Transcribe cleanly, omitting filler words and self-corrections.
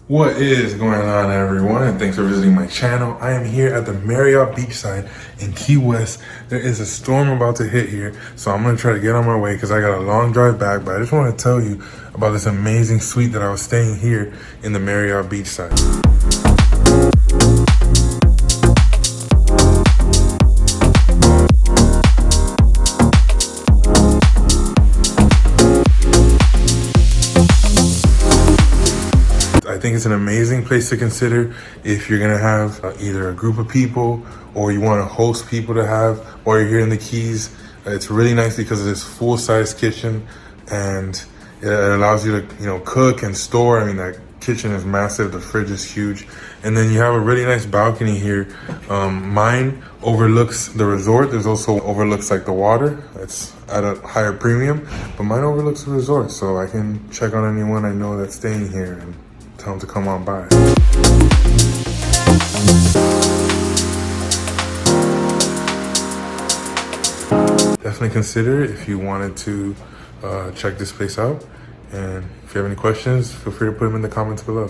What is going on, everyone, and thanks for visiting my channel. I am here at the Marriott Beachside in Key West. There is a storm about to hit here, so I'm gonna try to get on my way because I got a long drive back, but I just want to tell you about this amazing suite that I was staying here in the Marriott Beachside. I think it's an amazing place to consider if you're gonna have either a group of people or you want to host people to have while you're here in the Keys. It's really nice because of this full-size kitchen, and it allows you to cook and store. I mean, that kitchen is massive, the fridge is huge, and then you have a really nice balcony here. Mine overlooks the resort. There's also overlooks like the water. It's at a higher premium, but mine overlooks the resort, so I can check on anyone I know that's staying here and tell them to come on by. Definitely consider it if you wanted to check this place out. And if you have any questions, feel free to put them in the comments below.